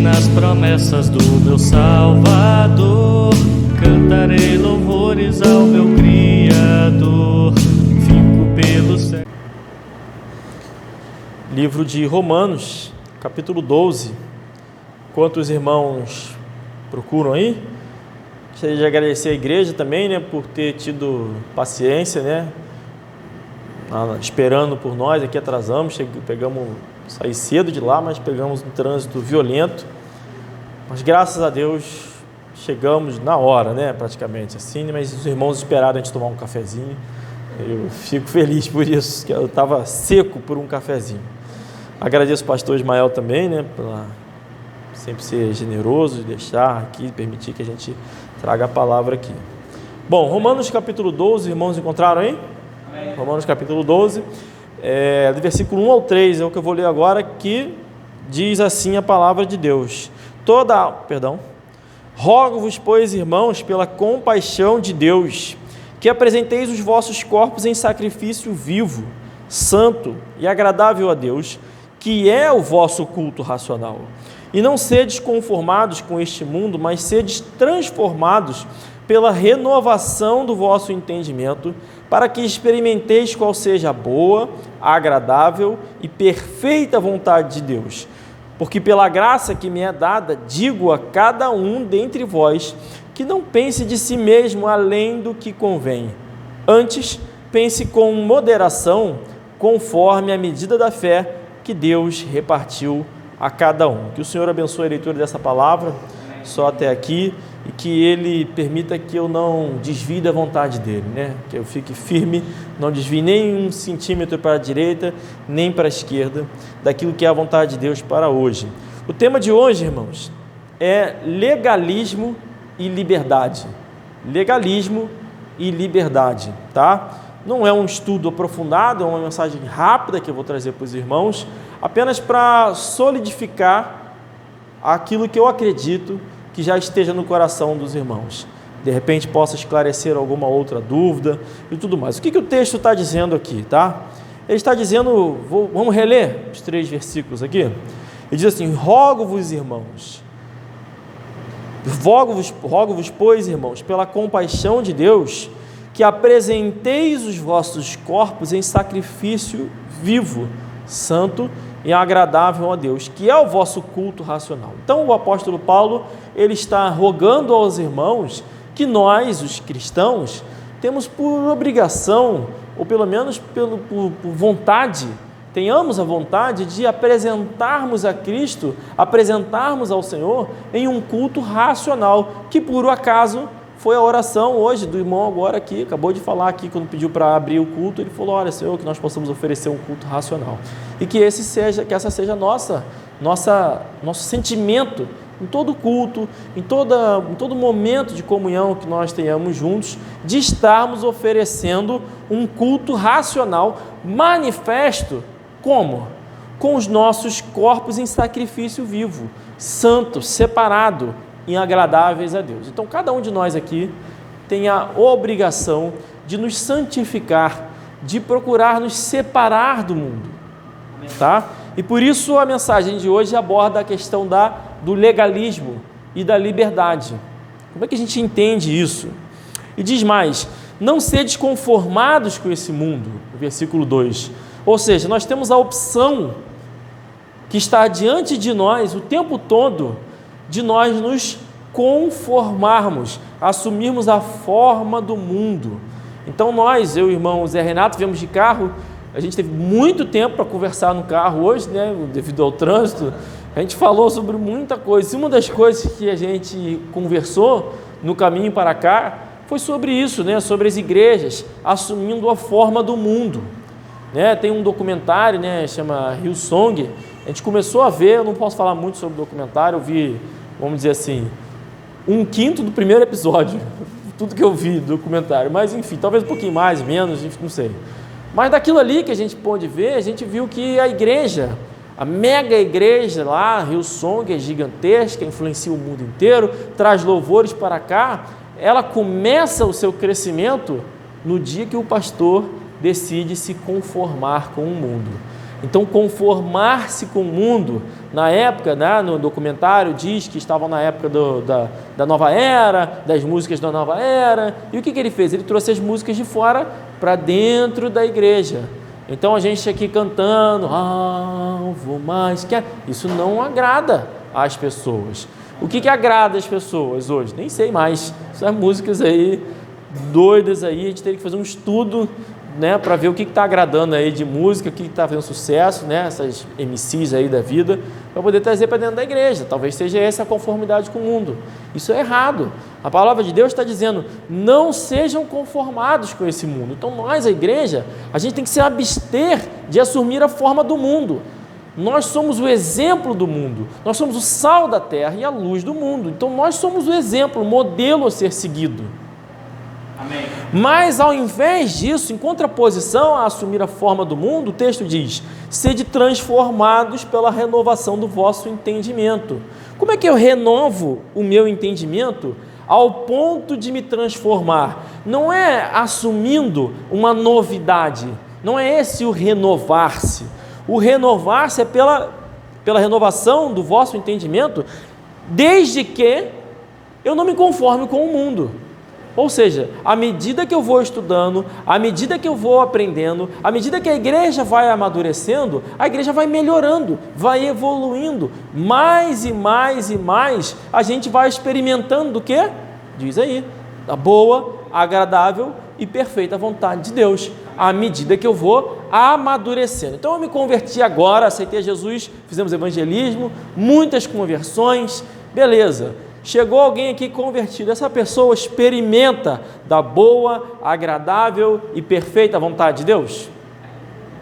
nas promessas do meu Salvador, cantarei louvores ao meu Criador, fico pelo céu. Livro de Romanos, capítulo 12. Enquanto os irmãos procuram aí, gostaria de agradecer a igreja também, né, por ter tido paciência, né, esperando por nós. Aqui atrasamos, saí cedo de lá, mas pegamos um trânsito violento, mas graças a Deus chegamos na hora, né, praticamente assim, mas os irmãos esperaram a gente tomar um cafezinho. Eu fico feliz por isso, que eu estava seco por um cafezinho. Agradeço o pastor Ismael também, né, por sempre ser generoso e deixar aqui, permitir que a gente traga a palavra aqui. Bom, Romanos capítulo 12, irmãos encontraram aí? Amém. Romanos capítulo 12, do versículo 1 ao 3, é o que eu vou ler agora, que diz assim a palavra de Deus. Rogo-vos, pois, irmãos, pela compaixão de Deus, que apresenteis os vossos corpos em sacrifício vivo, santo e agradável a Deus, que é o vosso culto racional. E não sedes conformados com este mundo, mas sedes transformados pela renovação do vosso entendimento, para que experimenteis qual seja a boa, agradável e perfeita vontade de Deus. Porque pela graça que me é dada, digo a cada um dentre vós, que não pense de si mesmo além do que convém. Antes, pense com moderação, conforme a medida da fé que Deus repartiu a cada um. Que o Senhor abençoe a leitura dessa palavra, só até aqui, e que Ele permita que eu não desvie da vontade dEle, né? Que eu fique firme, não desvie nem 1 centímetro para a direita, nem para a esquerda, daquilo que é a vontade de Deus para hoje. O tema de hoje, irmãos, é legalismo e liberdade. Legalismo e liberdade, tá? Não é um estudo aprofundado, é uma mensagem rápida que eu vou trazer para os irmãos, apenas para solidificar aquilo que eu acredito que já esteja no coração dos irmãos. De repente possa esclarecer alguma outra dúvida e tudo mais. O que o texto está dizendo aqui, tá? Ele está dizendo, vamos reler os 3 versículos aqui? Ele diz assim: rogo-vos, irmãos, rogo-vos, pois, irmãos, pela compaixão de Deus, que apresenteis os vossos corpos em sacrifício vivo, santo e agradável a Deus, que é o vosso culto racional. Então o apóstolo Paulo, ele está rogando aos irmãos que nós, os cristãos, temos por obrigação, ou pelo menos por vontade, tenhamos a vontade de apresentarmos a Cristo, apresentarmos ao Senhor em um culto racional, que por acaso foi a oração hoje do irmão agora aqui, acabou de falar aqui, quando pediu para abrir o culto, ele falou: olha, Senhor, que nós possamos oferecer um culto racional, e que essa seja nosso sentimento em todo culto, em todo momento de comunhão que nós tenhamos juntos, de estarmos oferecendo um culto racional, manifesto como? Com os nossos corpos em sacrifício vivo, santo, separado, e agradáveis a Deus. Então cada um de nós aqui tem a obrigação de nos santificar, de procurar nos separar do mundo, tá? E por isso a mensagem de hoje aborda a questão do legalismo e da liberdade. Como é que a gente entende isso? E diz mais: não sedes conformados com esse mundo, versículo 2. Ou seja, nós temos a opção que está diante de nós o tempo todo, de nós nos conformarmos, assumirmos a forma do mundo. Então nós, eu e o irmão Zé Renato, viemos de carro, a gente teve muito tempo para conversar no carro hoje, né, devido ao trânsito. A gente falou sobre muita coisa, e uma das coisas que a gente conversou no caminho para cá foi sobre isso, né, sobre as igrejas assumindo a forma do mundo, né? Tem um documentário, né, chama Hillsong. A gente começou a ver, eu não posso falar muito sobre o documentário, eu vi, vamos dizer assim, 1/5 do primeiro episódio, tudo que eu vi do documentário, mas enfim, talvez um pouquinho mais, menos, não sei. Mas daquilo ali que a gente pôde ver, a gente viu que a igreja, a mega igreja lá, Hillsong, é gigantesca, influencia o mundo inteiro, traz louvores para cá, ela começa o seu crescimento no dia que o pastor decide se conformar com o mundo. Então, conformar-se com o mundo, na época, né, no documentário diz que estavam na época da nova era, das músicas da nova era, e o que ele fez? Ele trouxe as músicas de fora para dentro da igreja. Então a gente aqui cantando, alvo mais que... Isso não agrada às pessoas. O que agrada às pessoas hoje? Nem sei mais. Essas músicas aí, doidas aí, a gente tem que fazer um estudo, né, para ver o que está agradando aí de música, o que está fazendo sucesso, né, essas MCs aí da vida, para poder trazer para dentro da igreja. Talvez seja essa a conformidade com o mundo. Isso é errado. A palavra de Deus está dizendo, não sejam conformados com esse mundo. Então nós, a igreja, a gente tem que se abster de assumir a forma do mundo. Nós somos o exemplo do mundo, nós somos o sal da terra e a luz do mundo. Então nós somos o exemplo, o modelo a ser seguido. Amém. Mas ao invés disso, em contraposição a assumir a forma do mundo, o texto diz, sede transformados pela renovação do vosso entendimento. Como é que eu renovo o meu entendimento ao ponto de me transformar? Não é assumindo uma novidade, não é esse o renovar-se. O renovar-se é pela renovação do vosso entendimento, desde que eu não me conforme com o mundo. Ou seja, à medida que eu vou estudando, à medida que eu vou aprendendo, à medida que a igreja vai amadurecendo, a igreja vai melhorando, vai evoluindo, mais e mais e mais, a gente vai experimentando do que? Diz aí, a boa, agradável e perfeita vontade de Deus, à medida que eu vou amadurecendo. Então eu me converti agora, aceitei Jesus, fizemos evangelismo, muitas conversões, beleza. Chegou alguém aqui convertido, essa pessoa experimenta da boa, agradável e perfeita vontade de Deus?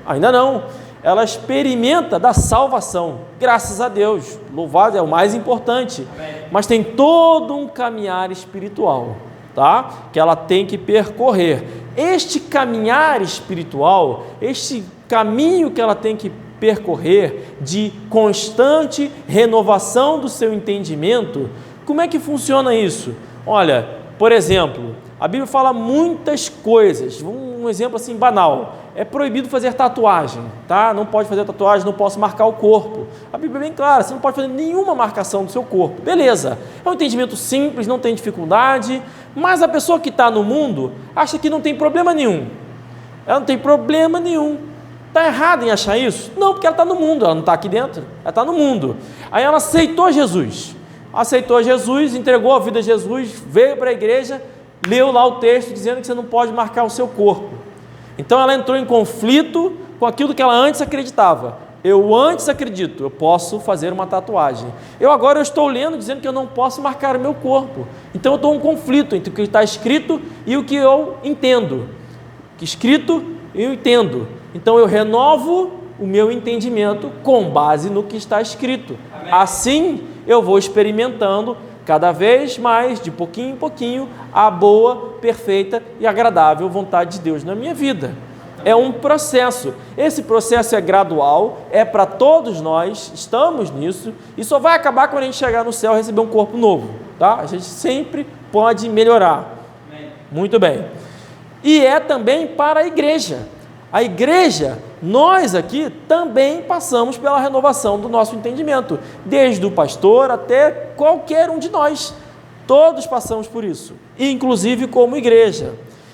Ainda não. Ela experimenta da salvação, graças a Deus, louvado, é o mais importante. Mas tem todo um caminhar espiritual, tá? Que ela tem que percorrer. Este caminhar espiritual, este caminho que ela tem que percorrer de constante renovação do seu entendimento. Como é que funciona isso? Olha, por exemplo, a Bíblia fala muitas coisas, um exemplo assim banal, é proibido fazer tatuagem, tá? Não pode fazer tatuagem, não posso marcar o corpo. A Bíblia é bem clara, você não pode fazer nenhuma marcação do seu corpo, beleza, é um entendimento simples, não tem dificuldade, mas a pessoa que está no mundo acha que não tem problema nenhum, ela não tem problema nenhum. Está errado em achar isso? Não, porque ela está no mundo, ela não está aqui dentro, ela está no mundo. Aí ela aceitou Jesus, entregou a vida a Jesus, veio para a igreja, leu lá o texto dizendo que você não pode marcar o seu corpo. Então ela entrou em conflito com aquilo que ela antes acreditava. Eu antes acredito, eu posso fazer uma tatuagem. Agora estou lendo dizendo que eu não posso marcar o meu corpo. Então eu estou em um conflito entre o que está escrito e o que eu entendo. O que escrito eu entendo. Então eu renovo o meu entendimento com base no que está escrito. Amém. Assim eu vou experimentando cada vez mais, de pouquinho em pouquinho, a boa, perfeita e agradável vontade de Deus na minha vida. É um processo. Esse processo é gradual, é para todos nós, estamos nisso, e só vai acabar quando a gente chegar no céu e receber um corpo novo, tá? A gente sempre pode melhorar. Amém. Muito bem. E é também para a igreja. A igreja, nós aqui também passamos pela renovação do nosso entendimento, desde o pastor até qualquer um de nós, todos passamos por isso, inclusive como igreja.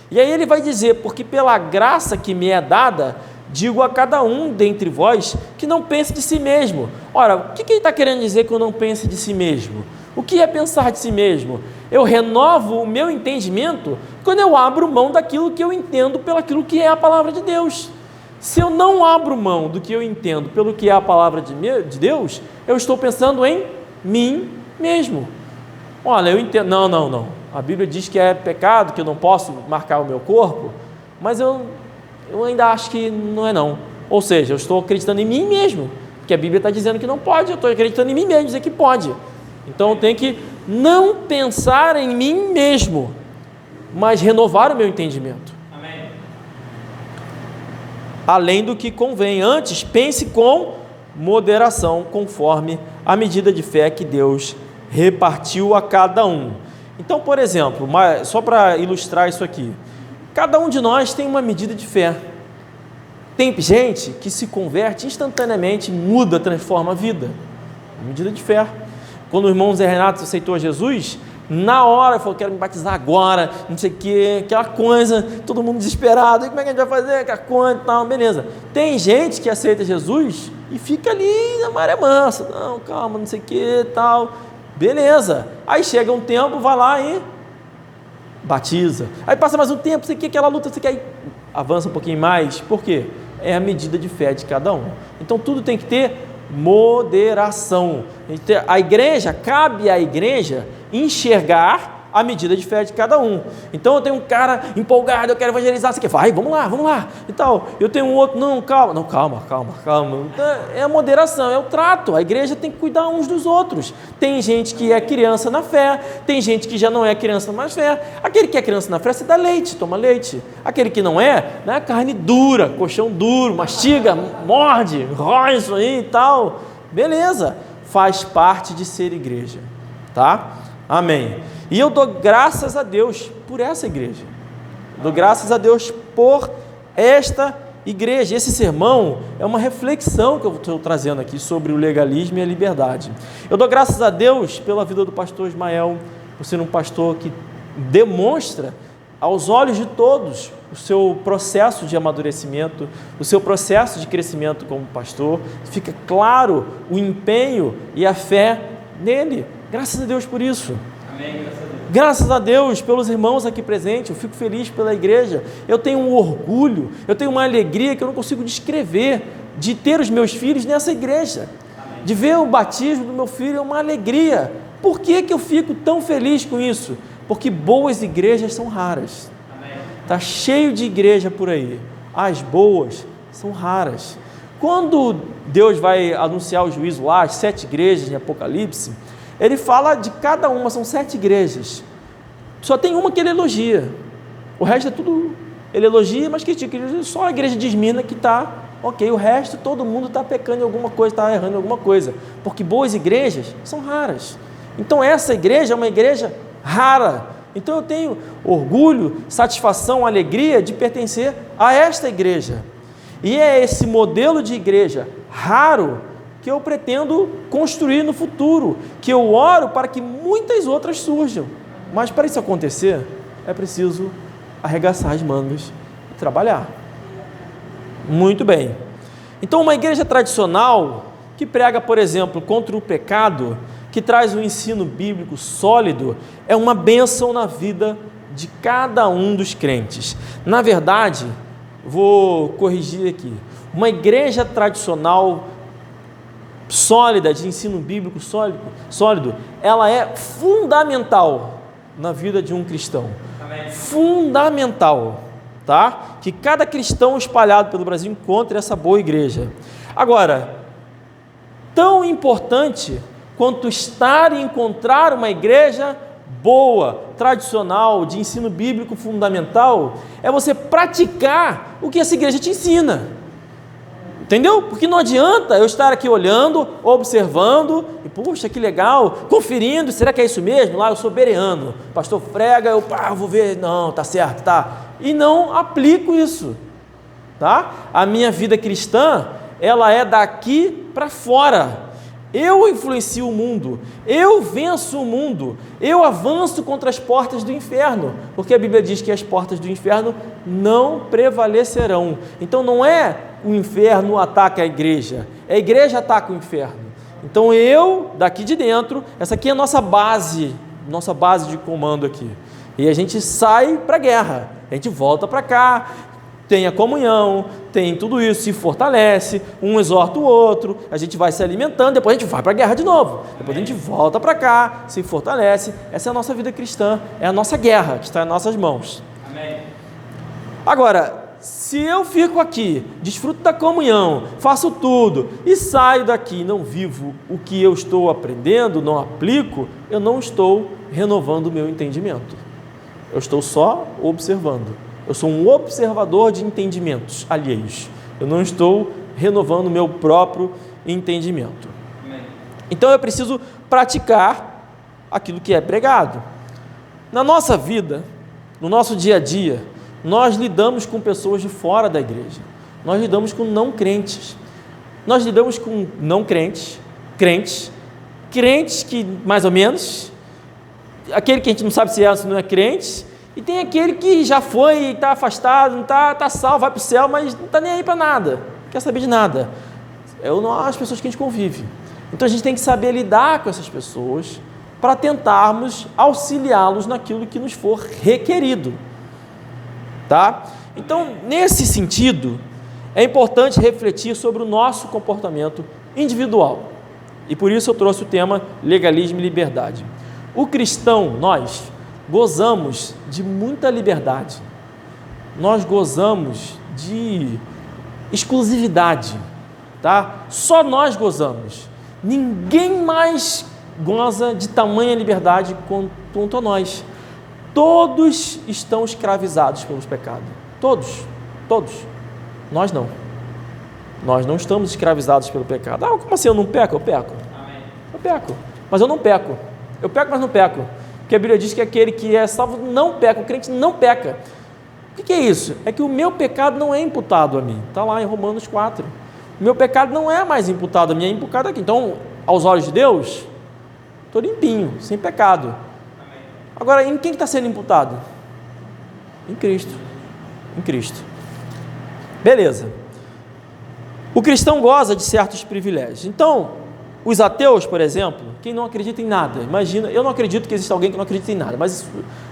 E aí ele vai dizer, porque pela graça que me é dada, digo a cada um dentre vós que não pense de si mesmo. Ora, o que ele está querendo dizer que eu não pense de si mesmo? O que é pensar de si mesmo? Eu renovo o meu entendimento quando eu abro mão daquilo que eu entendo pelaquilo que é a palavra de Deus. Se eu não abro mão do que eu entendo pelo que é a palavra de Deus, eu estou pensando em mim mesmo. Olha, eu entendo, não. A Bíblia diz que é pecado, que eu não posso marcar o meu corpo, mas eu ainda acho que não é não. Ou seja, eu estou acreditando em mim mesmo, porque a Bíblia está dizendo que não pode, eu estou acreditando em mim mesmo, dizer que pode. Então eu tenho que não pensar em mim mesmo, mas renovar o meu entendimento. Amém. Além do que convém, antes pense com moderação, conforme a medida de fé que Deus repartiu a cada um. Então, por exemplo, só para ilustrar isso aqui, cada um de nós tem uma medida de fé. Tem gente que se converte instantaneamente, muda, transforma a vida. Medida de fé. Quando o irmão Zé Renato aceitou Jesus, na hora falou, quero me batizar agora, não sei o que, aquela coisa, todo mundo desesperado, e como é que a gente vai fazer, aquela coisa e tal, beleza. Tem gente que aceita Jesus e fica ali na maré mansa, não, calma, não sei o que, tal, beleza. Aí chega um tempo, vai lá e batiza. Aí passa mais um tempo, não sei o que, aquela luta, não sei o que, aí avança um pouquinho mais. Por quê? É a medida de fé de cada um. Então tudo tem que ter moderação. A igreja, cabe à igreja enxergar a medida de fé de cada um. Então eu tenho um cara empolgado, eu quero evangelizar, você quer, vai, vamos lá, e tal. Eu tenho um outro, calma. É a moderação, é o trato. A igreja tem que cuidar uns dos outros. Tem gente que é criança na fé, tem gente que já não é criança na fé. Aquele que é criança na fé, você dá leite, toma leite. Aquele que não é, né, carne dura, colchão duro, mastiga, morde, rói isso aí e tal. Beleza, faz parte de ser igreja, tá? Amém. E eu dou graças a Deus por essa igreja. Dou graças a Deus por esta igreja. Esse sermão é uma reflexão que eu estou trazendo aqui sobre o legalismo e a liberdade. Eu dou graças a Deus pela vida do pastor Ismael, por ser um pastor que demonstra aos olhos de todos o seu processo de amadurecimento, o seu processo de crescimento como pastor. Fica claro o empenho e a fé nele. Graças a Deus por isso. Amém. Graças a Deus pelos irmãos aqui presentes, eu fico feliz pela igreja, eu tenho um orgulho, eu tenho uma alegria que eu não consigo descrever, de ter os meus filhos nessa igreja. Amém. De ver o batismo do meu filho é uma alegria. Por que eu fico tão feliz com isso? Porque boas igrejas são raras. Está cheio de igreja por aí, as boas são raras. Quando Deus vai anunciar o juízo lá, as 7 igrejas em Apocalipse, ele fala de cada uma, são 7 igrejas, só tem uma que ele elogia, o resto é tudo, ele elogia, mas critica, só a igreja de Esmirna que está, ok, o resto todo mundo está pecando em alguma coisa, está errando em alguma coisa, porque boas igrejas são raras. Então essa igreja é uma igreja rara. Então eu tenho orgulho, satisfação, alegria de pertencer a esta igreja, e é esse modelo de igreja raro que eu pretendo construir no futuro, que eu oro para que muitas outras surjam. Mas para isso acontecer, é preciso arregaçar as mangas e trabalhar. Muito bem. Então uma igreja tradicional, que prega, por exemplo, contra o pecado, que traz um ensino bíblico sólido, é uma bênção na vida de cada um dos crentes. Na verdade, vou corrigir aqui, uma igreja tradicional sólida, de ensino bíblico sólido, ela é fundamental na vida de um cristão. Amém. Fundamental, tá? Que cada cristão espalhado pelo Brasil encontre essa boa igreja. Agora, tão importante quanto estar e encontrar uma igreja boa, tradicional, de ensino bíblico fundamental, é você praticar o que essa igreja te ensina. Entendeu? Porque não adianta eu estar aqui olhando, observando, e puxa, que legal, conferindo, será que é isso mesmo? Lá eu sou bereano, pastor frega, eu vou ver, não, tá certo, tá. E não aplico isso, tá? A minha vida cristã, ela é daqui para fora. Eu influencio o mundo, eu venço o mundo, eu avanço contra as portas do inferno, porque a Bíblia diz que as portas do inferno não prevalecerão. Então não é o inferno ataca a igreja ataca o inferno. Então eu, daqui de dentro, essa aqui é a nossa base de comando aqui, e a gente sai para a guerra, a gente volta para cá, tem a comunhão, tem tudo isso, se fortalece, um exorta o outro, a gente vai se alimentando, depois a gente vai para a guerra de novo, depois a gente volta para cá, se fortalece. Essa é a nossa vida cristã, é a nossa guerra que está em nossas mãos. Amém. Agora, se eu fico aqui, desfruto da comunhão, faço tudo e saio daqui e não vivo o que eu estou aprendendo, não aplico, eu não estou renovando o meu entendimento, eu estou só observando. Eu sou um observador de entendimentos alheios. Eu não estou renovando o meu próprio entendimento. Então eu preciso praticar aquilo que é pregado. Na nossa vida, no nosso dia a dia, nós lidamos com pessoas de fora da igreja. nós lidamos com não crentes. Nós lidamos com não crentes, crentes que mais ou menos, aquele que a gente não sabe se é ou se não é crente, e tem aquele que já foi e está afastado, não está salvo, vai para o céu, mas não está nem aí para nada, não quer saber de nada. As pessoas que a gente convive. Então a gente tem que saber lidar com essas pessoas para tentarmos auxiliá-los naquilo que nos for requerido. Tá? Então, nesse sentido, é importante refletir sobre o nosso comportamento individual. E por isso eu trouxe o tema legalismo e liberdade. O cristão, nós gozamos de muita liberdade. Nós gozamos de exclusividade, tá? Só nós gozamos. Ninguém mais goza de tamanha liberdade quanto a nós. Todos estão escravizados pelos pecados. Todos. Nós não. Nós não estamos escravizados pelo pecado. Como assim eu não peco? Eu peco. Eu peco, mas eu não peco. Eu peco, mas não peco. Porque a Bíblia diz que aquele que é salvo não peca, o crente não peca. O que é isso? É que o meu pecado não é imputado a mim. Está lá em Romanos 4. O meu pecado não é mais imputado a mim, é imputado aqui. Então, aos olhos de Deus, estou limpinho, sem pecado. Agora, em quem está sendo imputado? Em Cristo. Em Cristo. Beleza. O cristão goza de certos privilégios. Então, os ateus, por exemplo, quem não acredita em nada, imagina, eu não acredito que exista alguém que não acredita em nada, mas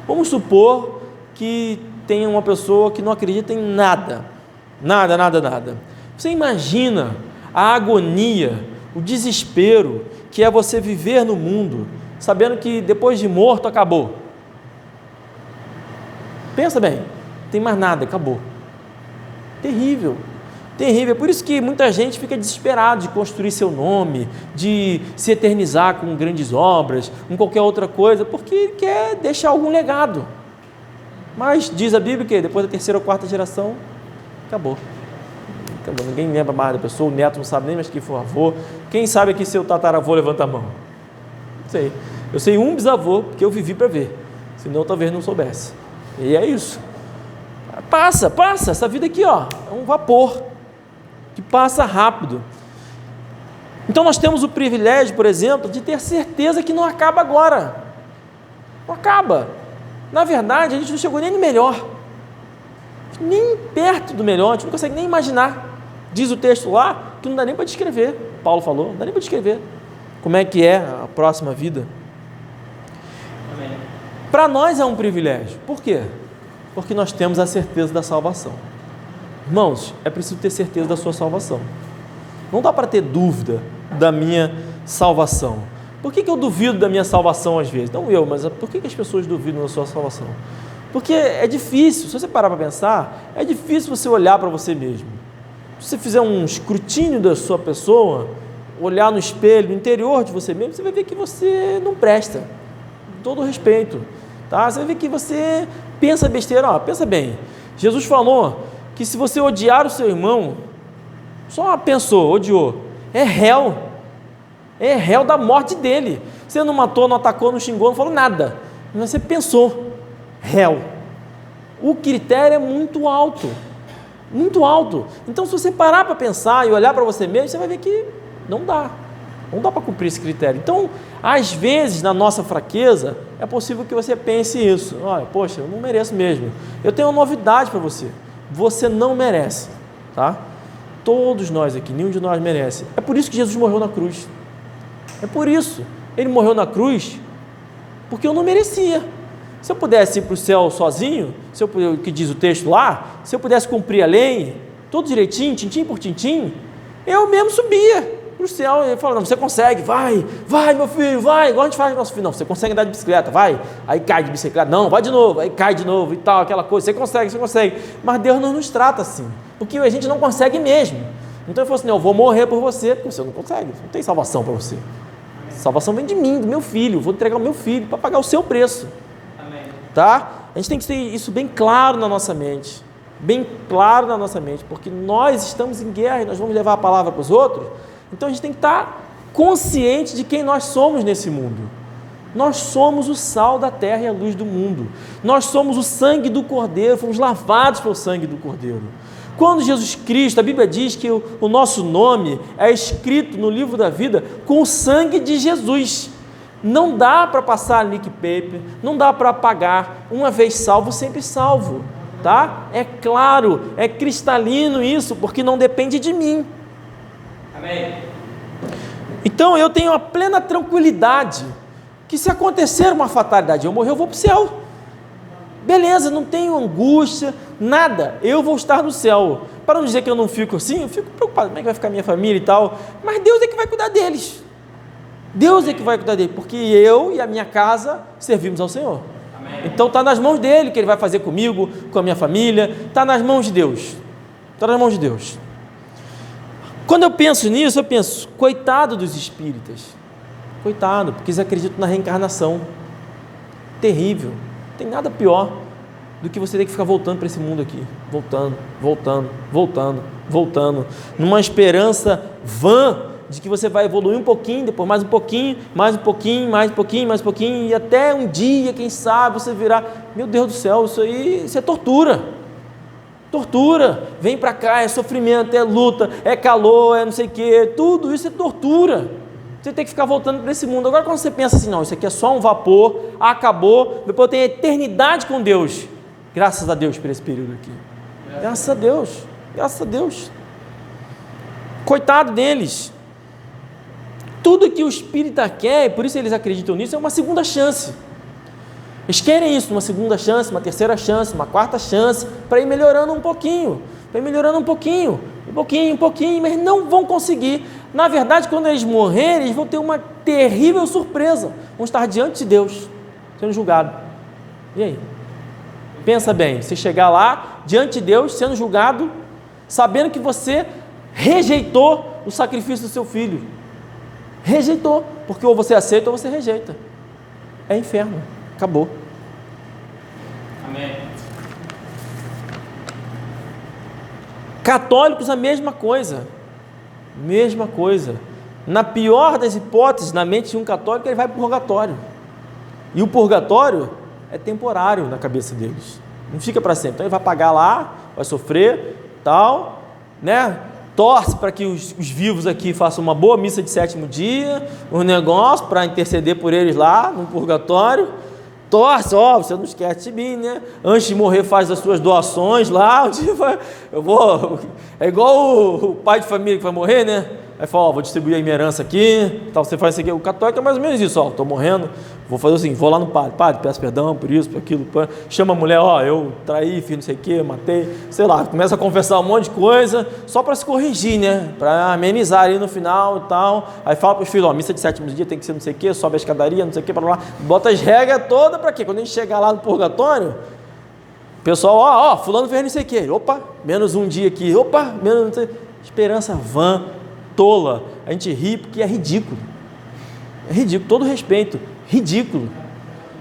vamos supor que tenha uma pessoa que não acredita em nada. Nada. Você imagina a agonia, o desespero que é você viver no mundo, sabendo que depois de morto acabou. Pensa bem, não tem mais nada, acabou. Terrível. É por isso que muita gente fica desesperada de construir seu nome, de se eternizar com grandes obras, com qualquer outra coisa, porque quer deixar algum legado. Mas diz a Bíblia que depois da terceira ou quarta geração, acabou. Ninguém lembra mais da pessoa, o neto não sabe nem mais quem foi o avô. Quem sabe aqui seu tataravô, levanta a mão. Não sei. Eu sei um bisavô, porque eu vivi para ver, senão talvez não soubesse. E é isso. Passa, essa vida aqui, é um vapor que passa rápido. Então nós temos o privilégio, por exemplo, de ter certeza que não acaba agora. Não acaba. Na verdade, a gente não chegou nem no melhor, nem perto do melhor, a gente não consegue nem imaginar. Diz o texto lá que não dá nem para descrever. Paulo falou, não dá nem para descrever como é que é a próxima vida. Para nós é um privilégio. Por quê? Porque nós temos a certeza da salvação. Irmãos, é preciso ter certeza da sua salvação. Não dá para ter dúvida da minha salvação. Por que eu duvido da minha salvação às vezes? Não eu, mas por que as pessoas duvidam da sua salvação? Porque é difícil, se você parar para pensar, é difícil você olhar para você mesmo. Se você fizer um escrutínio da sua pessoa, olhar no espelho, no interior de você mesmo, você vai ver que você não presta, com todo respeito, tá? Você vai ver que você pensa besteira. Pensa bem, Jesus falou que se você odiar o seu irmão, só pensou, odiou, é réu da morte dele. Você não matou, não atacou, não xingou, não falou nada, mas você pensou, réu. O critério é muito alto. Então, se você parar para pensar e olhar para você mesmo, você vai ver que não dá para cumprir esse critério. Então, às vezes, na nossa fraqueza, é possível que você pense isso. Olha, poxa, eu não mereço mesmo. Eu tenho uma novidade para você. Você não merece, tá? Todos nós aqui, nenhum de nós merece. É por isso que Jesus morreu na cruz. É por isso. Ele morreu na cruz porque eu não merecia. Se eu pudesse ir para o céu sozinho, que diz o texto lá, se eu pudesse cumprir a lei, tudo direitinho, tintim por tintim, eu mesmo subia para o céu e falava, não, você consegue, vai meu filho, vai, igual a gente faz com o nosso filho, não, você consegue andar de bicicleta, vai, aí cai de bicicleta, não, vai de novo, aí cai de novo e tal, aquela coisa, você consegue, mas Deus não nos trata assim, porque a gente não consegue mesmo. Então ele falou assim, não, eu vou morrer por você, porque você não consegue, não tem salvação para você, salvação vem de mim, do meu filho, vou entregar o meu filho para pagar o seu preço. Tá? A gente tem que ter isso bem claro na nossa mente, porque nós estamos em guerra e nós vamos levar a palavra para os outros, então a gente tem que estar consciente de quem nós somos nesse mundo. Nós somos o sal da terra e a luz do mundo, nós somos o sangue do Cordeiro, fomos lavados pelo sangue do Cordeiro. Quando Jesus Cristo, a Bíblia diz que o nosso nome é escrito no livro da vida com o sangue de Jesus. Não dá para passar leak paper, não dá para apagar. Uma vez salvo, sempre salvo, tá? É claro, é cristalino isso, porque não depende de mim. Amém. Então eu tenho a plena tranquilidade que se acontecer uma fatalidade, eu morrer, eu vou para o céu. Beleza, não tenho angústia, nada, eu vou estar no céu. Para não dizer que eu não fico assim, eu fico preocupado, como é que vai ficar minha família e tal, mas Deus é que vai cuidar deles. Deus é que vai cuidar deles, porque eu e a minha casa servimos ao Senhor. Amém. Então está nas mãos dele, o que ele vai fazer comigo, com a minha família, está nas mãos de Deus. Está nas mãos de Deus. Quando eu penso nisso, eu penso, coitado dos espíritas. Coitado, porque eles acreditam na reencarnação. Terrível. Não tem nada pior do que você ter que ficar voltando para esse mundo aqui. Voltando. Numa esperança vã de que você vai evoluir um pouquinho, depois mais um pouquinho, e até um dia, quem sabe, você virá. Meu Deus do céu, isso é tortura. Vem para cá, é sofrimento, é luta, é calor, é não sei o que, tudo isso é tortura. Você tem que ficar voltando para esse mundo. Agora quando você pensa assim, não, isso aqui é só um vapor, acabou, depois eu tenho a eternidade com Deus. Graças a Deus por esse período aqui. Graças a Deus. Coitado deles. Tudo que o espírita quer, e por isso eles acreditam nisso, é uma segunda chance. Eles querem isso, uma segunda chance, uma terceira chance, uma quarta chance, para ir melhorando um pouquinho, mas não vão conseguir. Na verdade, quando eles morrerem, eles vão ter uma terrível surpresa, vão estar diante de Deus, sendo julgados. E aí? Pensa bem, você chegar lá, diante de Deus, sendo julgado, sabendo que você rejeitou o sacrifício do seu filho. Rejeitou, porque ou você aceita ou você rejeita. É inferno. Acabou. Amém. Católicos, a mesma coisa. Na pior das hipóteses, na mente de um católico, ele vai para o purgatório. E o purgatório é temporário na cabeça deles. Não fica para sempre. Então ele vai pagar lá, vai sofrer, tal, né? Torce para que os vivos aqui façam uma boa missa de sétimo dia, um negócio para interceder por eles lá no purgatório. Torce, você não esquece de mim, né? Antes de morrer faz as suas doações lá, é igual o pai de família que vai morrer, né? Aí fala, vou distribuir a minha herança aqui, tal, você faz isso aqui. O católico é mais ou menos isso, estou morrendo, vou fazer assim, vou lá no padre, peço perdão por isso, por aquilo, chama a mulher, eu traí, fiz não sei o que, matei, sei lá, começa a confessar um monte de coisa, só para se corrigir, né? Para amenizar ali no final e tal. Aí fala para os filhos, missa de sétimo dia tem que ser não sei o que, sobe a escadaria, não sei o que, para lá, bota as regras todas para quê? Quando a gente chegar lá no purgatório, o pessoal, fulano fez não sei o que, menos um dia aqui, menos não sei, esperança vã, tola, a gente ri porque é ridículo, todo respeito, ridículo,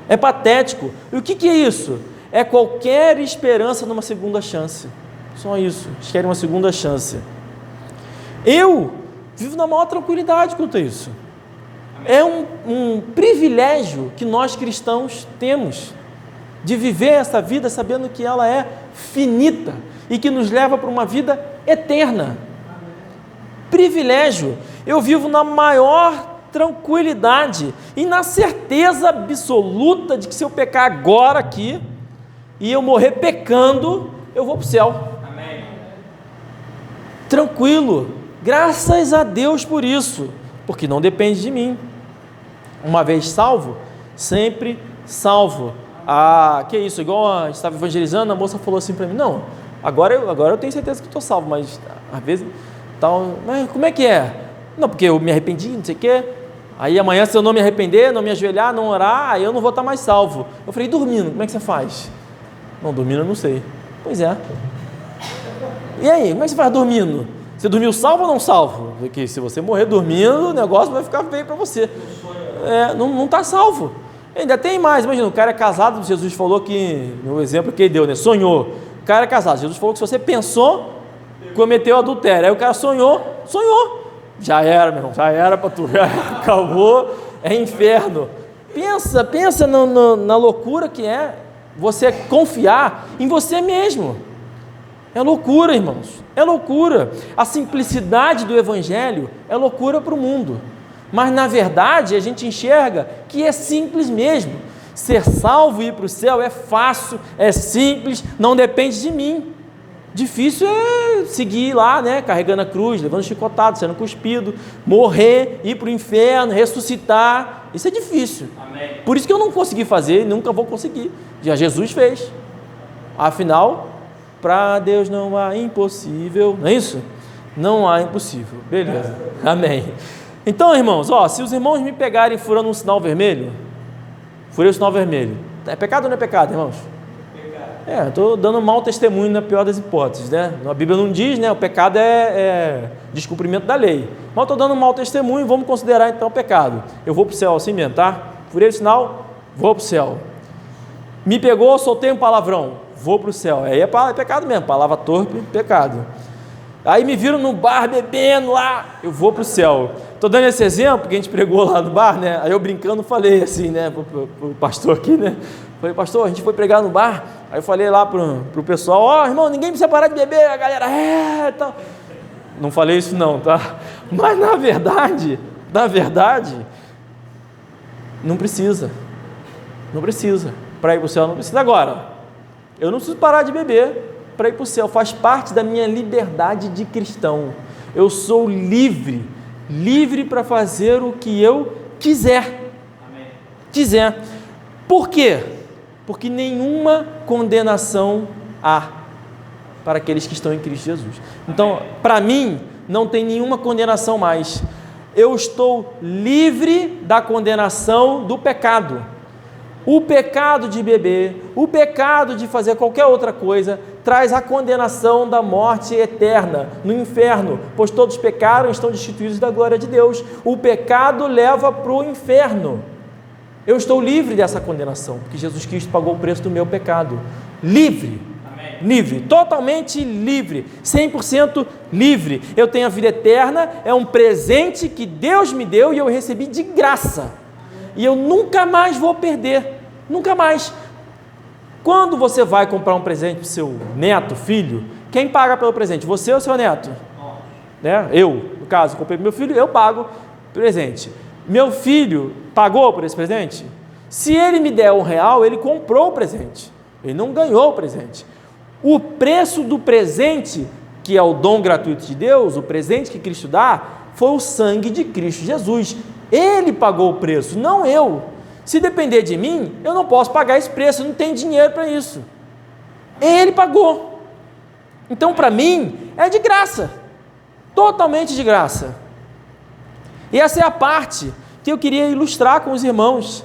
é patético. E o que é isso? É qualquer esperança numa segunda chance, só isso, eles querem uma segunda chance. Eu vivo na maior tranquilidade quanto a isso. É um privilégio que nós cristãos temos, de viver essa vida sabendo que ela é finita e que nos leva para uma vida eterna. Privilégio. Eu vivo na maior tranquilidade e na certeza absoluta de que se eu pecar agora aqui e eu morrer pecando, eu vou para o céu. Amém. Tranquilo. Graças a Deus por isso, porque não depende de mim. Uma vez salvo, sempre salvo. Que isso, igual a gente estava evangelizando, a moça falou assim para mim, não, agora eu tenho certeza que estou salvo, mas às vezes tal, mas como é que é? Não, porque eu me arrependi, não sei o quê, aí amanhã se eu não me arrepender, não me ajoelhar, não orar, aí eu não vou estar mais salvo. Eu falei, dormindo, como é que você faz? Não, dormindo eu não sei. Pois é. E aí, como é que você faz dormindo? Você dormiu salvo ou não salvo? Porque se você morrer dormindo, o negócio vai ficar feio para você. Não está salvo. Ainda tem mais, imagina, o cara é casado, Jesus falou que, no exemplo que ele deu, né? Sonhou, o cara é casado, Jesus falou que se você pensou, cometeu adultério, aí o cara sonhou, já era, meu irmão, já era para tu, já acabou, é inferno. Pensa na loucura que é você confiar em você mesmo. É loucura, irmãos, é loucura. A simplicidade do Evangelho é loucura para o mundo, mas na verdade a gente enxerga que é simples mesmo. Ser salvo e ir para o céu é fácil, é simples, não depende de mim. Difícil é seguir lá, né, carregando a cruz, levando chicotado, sendo cuspido, morrer, ir para o inferno, ressuscitar. Isso é difícil. Amém. Por isso que eu não consegui fazer e nunca vou conseguir. Já Jesus fez. Afinal, para Deus não há impossível, não é isso? Não há impossível. Beleza. Amém. Então, irmãos, se os irmãos me pegarem furando um sinal vermelho, furei o sinal vermelho. É pecado ou não é pecado, irmãos? Estou dando mau testemunho na pior das hipóteses, né? A Bíblia não diz, né? O pecado é descumprimento da lei. Mas estou dando mau testemunho, vamos considerar então pecado. Eu vou para o céu assim mesmo, tá? Furei o sinal, vou para o céu. Me pegou, soltei um palavrão, vou para o céu. Aí é pecado mesmo, palavra torpe, pecado. Aí me viram no bar bebendo lá, eu vou para o céu. Estou dando esse exemplo que a gente pregou lá no bar, né? Aí eu brincando falei assim, né, pro pastor aqui, né? Falei, pastor, a gente foi pregar no bar. Aí eu falei lá pro pessoal, irmão, ninguém precisa parar de beber. A galera, tal. Não falei isso não, tá? Mas na verdade, não precisa. Não precisa. Para ir para o céu não precisa. Agora, eu não preciso parar de beber para ir para o céu. Faz parte da minha liberdade de cristão. Eu sou livre para fazer o que eu quiser. Amém. Quiser. Por quê? Porque nenhuma condenação há para aqueles que estão em Cristo Jesus. Então, para mim, não tem nenhuma condenação mais. Eu estou livre da condenação do pecado. O pecado de beber, o pecado de fazer qualquer outra coisa, traz a condenação da morte eterna no inferno, pois todos pecaram e estão destituídos da glória de Deus. O pecado leva para o inferno. Eu estou livre dessa condenação, porque Jesus Cristo pagou o preço do meu pecado. Livre. Amém. Livre, totalmente livre, 100% livre. Eu tenho a vida eterna, é um presente que Deus me deu e eu recebi de graça. E eu nunca mais vou perder, nunca mais. Quando você vai comprar um presente para o seu neto, filho, quem paga pelo presente? Você ou seu neto? Né? Eu, no caso, comprei para meu filho, eu pago o presente. Meu filho pagou por esse presente? Se ele me der R$1, ele comprou o presente, ele não ganhou o presente. O preço do presente, que é o dom gratuito de Deus, o presente que Cristo dá, foi o sangue de Cristo Jesus. Ele pagou o preço, não eu. Se depender de mim, eu não posso pagar esse preço, eu não tenho dinheiro para isso. Ele pagou. Então, para mim, é de graça, totalmente de graça. E essa é a parte que eu queria ilustrar com os irmãos,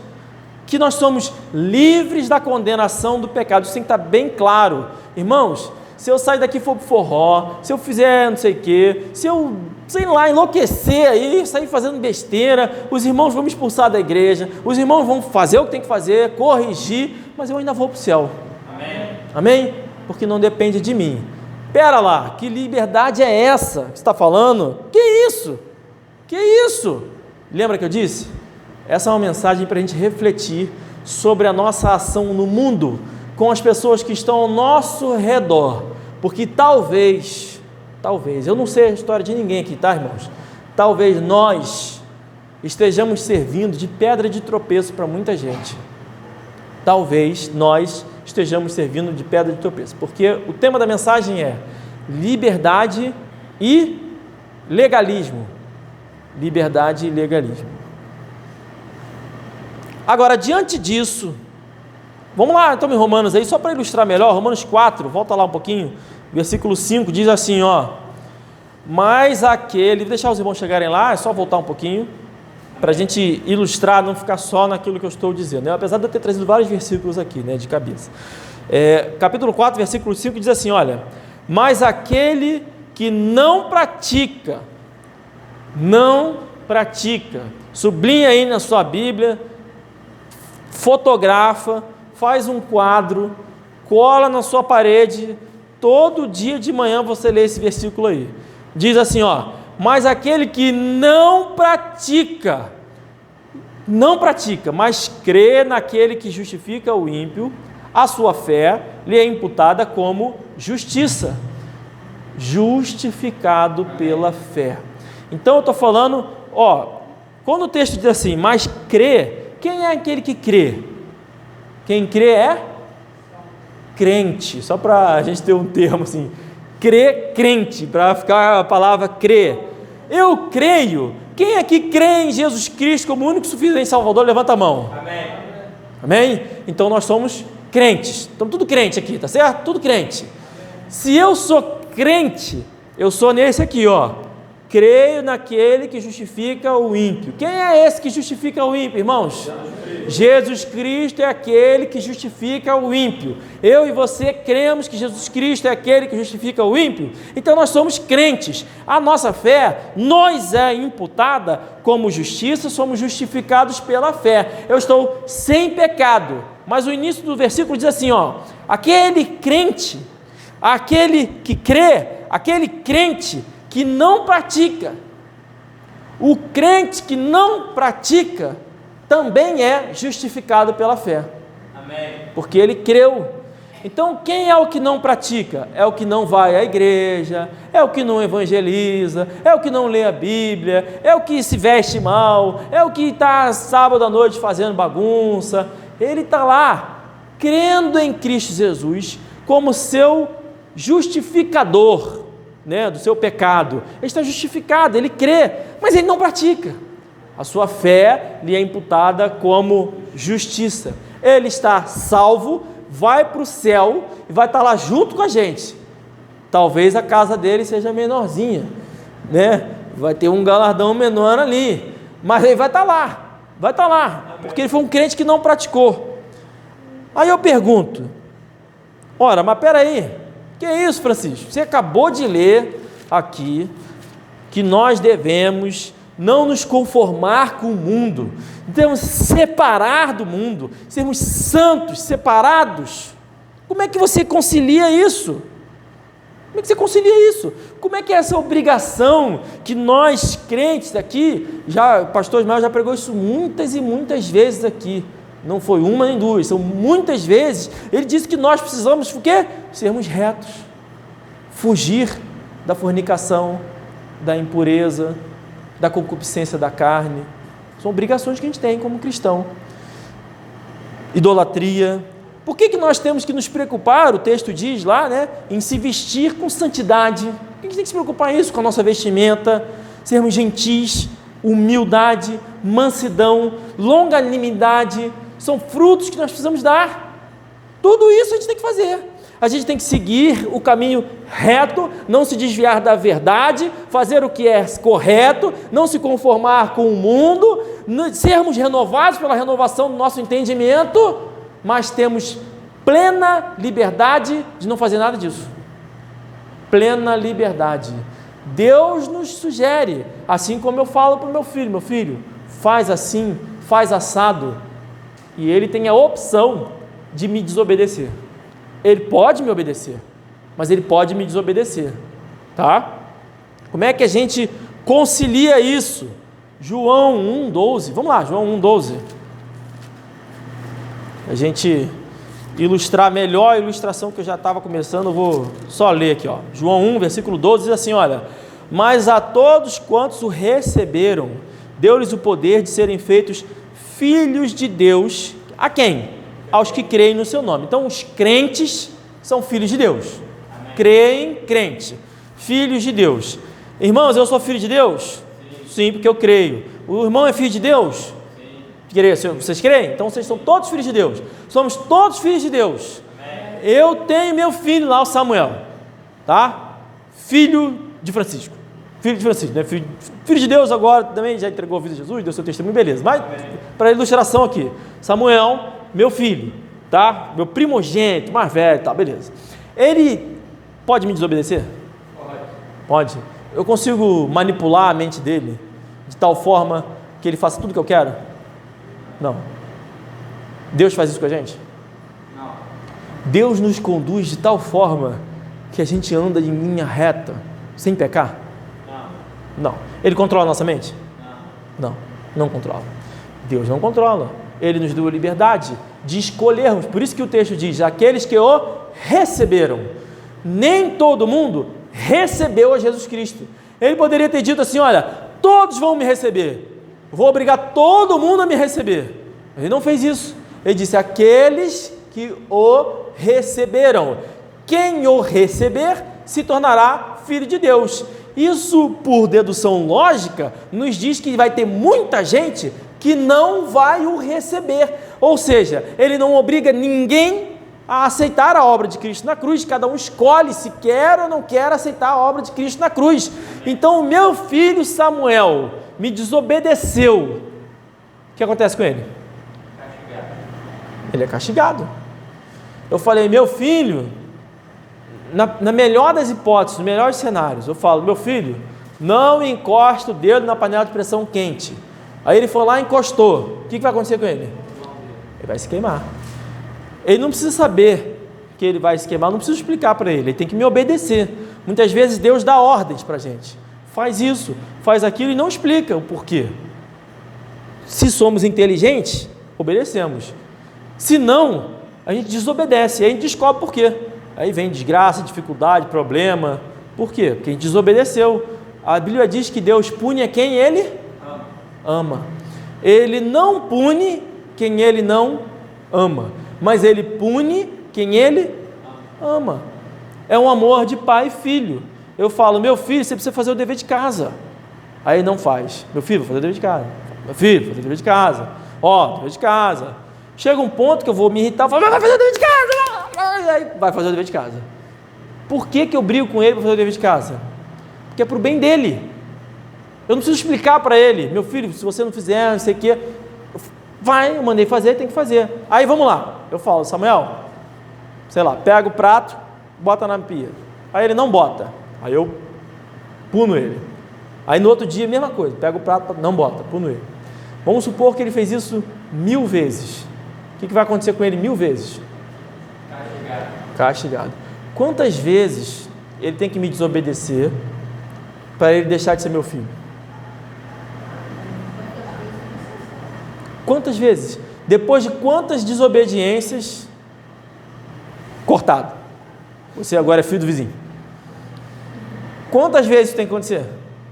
que nós somos livres da condenação do pecado. Isso tem que estar bem claro. Irmãos, se eu sair daqui e for pro forró, se eu fizer não sei o quê, se eu, sei lá, enlouquecer aí, sair fazendo besteira, os irmãos vão me expulsar da igreja, os irmãos vão fazer o que tem que fazer, corrigir, mas eu ainda vou para o céu. Amém. Amém? Porque não depende de mim. Pera lá, que liberdade é essa que você está falando? Que isso? Que isso? Lembra que eu disse? Essa é uma mensagem para a gente refletir sobre a nossa ação no mundo, com as pessoas que estão ao nosso redor, porque talvez, eu não sei a história de ninguém aqui, tá, irmãos? Talvez nós estejamos servindo de pedra de tropeço para muita gente. Talvez nós estejamos servindo de pedra de tropeço, porque o tema da mensagem é liberdade e legalismo. Liberdade e legalismo. Agora, diante disso, vamos lá, então em Romanos aí, só para ilustrar melhor, Romanos 4, volta lá um pouquinho, versículo 5, diz assim, mas aquele, vou deixar os irmãos chegarem lá, é só voltar um pouquinho, para a gente ilustrar, não ficar só naquilo que eu estou dizendo, né? Apesar de eu ter trazido vários versículos aqui, né, de cabeça. Capítulo 4, versículo 5 diz assim, olha, mas aquele que não pratica, sublinha aí na sua Bíblia, fotografa, faz um quadro, cola na sua parede, todo dia de manhã você lê esse versículo aí, diz assim, mas aquele que não pratica, mas crê naquele que justifica o ímpio, a sua fé lhe é imputada como justiça. justificado pela fé. Então eu estou falando, quando o texto diz assim, mas crê, quem é aquele que crê? Quem crê é crente, só para a gente ter um termo assim, crente, para ficar a palavra crer. Eu creio. Quem aqui crê em Jesus Cristo como único e suficiente Salvador? Levanta a mão. Amém. Amém? Então nós somos crentes, estamos tudo crente aqui, tá certo? Tudo crente. Se eu sou crente, eu sou nesse aqui, creio naquele que justifica o ímpio. Quem é esse que justifica o ímpio, irmãos? Jesus Cristo é aquele que justifica o ímpio. Eu e você cremos que Jesus Cristo é aquele que justifica o ímpio. Então nós somos crentes. A nossa fé nos é imputada como justiça, somos justificados pela fé. Eu estou sem pecado. Mas o início do versículo diz assim, aquele crente, aquele que crê, aquele crente que não pratica. O crente que não pratica também é justificado pela fé. Amém. Porque ele creu. Então, quem é o que não pratica? É o que não vai à igreja, é o que não evangeliza, é o que não lê a Bíblia, é o que se veste mal, é o que está sábado à noite fazendo bagunça. Ele está lá, crendo em Cristo Jesus como seu justificador, do seu pecado. Ele está justificado, ele crê, mas ele não pratica. A sua fé lhe é imputada como justiça. Ele está salvo, vai para o céu e vai estar lá junto com a gente. Talvez a casa dele seja menorzinha, vai ter um galardão menor ali, mas ele vai estar lá, porque ele foi um crente que não praticou. Aí eu pergunto, mas peraí, que é isso, Francisco? Você acabou de ler aqui que nós devemos não nos conformar com o mundo, devemos separar do mundo, sermos santos, separados. Como é que você concilia isso? Como é que você concilia isso? Como é que é essa obrigação que nós crentes aqui, o pastor Ismael já pregou isso muitas e muitas vezes aqui, não foi uma nem duas, são muitas vezes. Ele disse que nós precisamos, o quê? Sermos retos, fugir da fornicação, da impureza, da concupiscência da carne. São obrigações que a gente tem como cristão. Idolatria. Por que nós temos que nos preocupar, o texto diz lá, em se vestir com santidade? Por que a gente tem que se preocupar isso com a nossa vestimenta? Sermos gentis, humildade, mansidão, longanimidade, são frutos que nós precisamos dar. Tudo isso a gente tem que fazer. A gente tem que seguir o caminho reto, não se desviar da verdade, fazer o que é correto, não se conformar com o mundo, sermos renovados pela renovação do nosso entendimento, mas temos plena liberdade de não fazer nada disso. Plena liberdade. Deus nos sugere, assim como eu falo para o meu filho, faz assim, faz assado, e ele tem a opção de me desobedecer. Ele pode me obedecer, mas ele pode me desobedecer, tá? Como é que a gente concilia isso? João 1,12, vamos lá, João 1,12. A gente ilustrar melhor a ilustração que eu já estava começando, eu vou só ler aqui, João 1, versículo 12, diz assim, mas a todos quantos o receberam, deu-lhes o poder de serem feitos filhos de Deus. A quem? Aos que creem no seu nome. Então os crentes são filhos de Deus. Amém. Creem, crente, filhos de Deus. Irmãos, eu sou filho de Deus? Sim, porque eu creio. O irmão é filho de Deus? Sim. Vocês creem? Então vocês são todos filhos de Deus. Somos todos filhos de Deus. Amém. Eu tenho meu filho lá, o Samuel, tá? Filho de Francisco, né? Filho de Deus agora também, já entregou a vida a Jesus, deu seu testemunho, beleza. Mas para ilustração aqui, Samuel, meu filho, tá? Meu primogênito, mais velho, tá, beleza. Ele pode me desobedecer? Pode. Eu consigo manipular a mente dele de tal forma que ele faça tudo que eu quero? Não. Deus faz isso com a gente? Não. Deus nos conduz de tal forma que a gente anda em linha reta, sem pecar? Não. Ele controla a nossa mente? Não controla. Deus não controla. Ele nos deu a liberdade de escolhermos. Por isso que o texto diz, aqueles que o receberam. Nem todo mundo recebeu a Jesus Cristo. Ele poderia ter dito assim: olha, todos vão me receber, vou obrigar todo mundo a me receber. Mas ele não fez isso. Ele disse: aqueles que o receberam. Quem o receber se tornará filho de Deus. Isso, por dedução lógica, nos diz que vai ter muita gente que não vai o receber. Ou seja, ele não obriga ninguém a aceitar a obra de Cristo na cruz. Cada um escolhe se quer ou não quer aceitar a obra de Cristo na cruz. Então, o meu filho Samuel me desobedeceu. O que acontece com ele? Ele é castigado. Eu falei: meu filho, na melhor das hipóteses, no melhor dos cenários, eu falo: meu filho, não encosta o dedo na panela de pressão quente. Aí ele foi lá e encostou. O que vai acontecer com ele? Ele vai se queimar. Ele não precisa saber que ele vai se queimar, não preciso explicar para ele, ele tem que me obedecer. Muitas vezes Deus dá ordens para a gente: faz isso, faz aquilo, e não explica o porquê. Se somos inteligentes, obedecemos. Se não, a gente desobedece, aí a gente descobre por quê. Aí vem desgraça, dificuldade, problema. Por quê? Porque a gente desobedeceu. A Bíblia diz que Deus pune a quem Ele ama. Ele não pune quem Ele não ama, mas Ele pune quem Ele ama. É um amor de pai e filho. Eu falo: meu filho, você precisa fazer o dever de casa. Aí ele não faz. Meu filho, vou fazer o dever de casa. Meu filho, vou fazer o dever de casa. Dever de casa. Chega um ponto que eu vou me irritar, eu falo: vai fazer o dever de casa. Aí vai fazer o dever de casa. Por que eu brigo com ele para fazer o dever de casa? Porque é para o bem dele. Eu não preciso explicar para ele: meu filho, se você não fizer, não sei o quê, vai, eu mandei fazer, tem que fazer. Aí vamos lá, eu falo: Samuel, sei lá, pega o prato, bota na pia. Aí ele não bota, aí eu puno ele. Aí no outro dia, mesma coisa, pega o prato, não bota, puno ele. Vamos supor que ele fez isso 1000 vezes. O que vai acontecer com ele 1000 vezes? Castigado. Quantas vezes ele tem que me desobedecer para ele deixar de ser meu filho? Quantas vezes? Depois de quantas desobediências? Cortado. Você agora é filho do vizinho. Quantas vezes isso tem que acontecer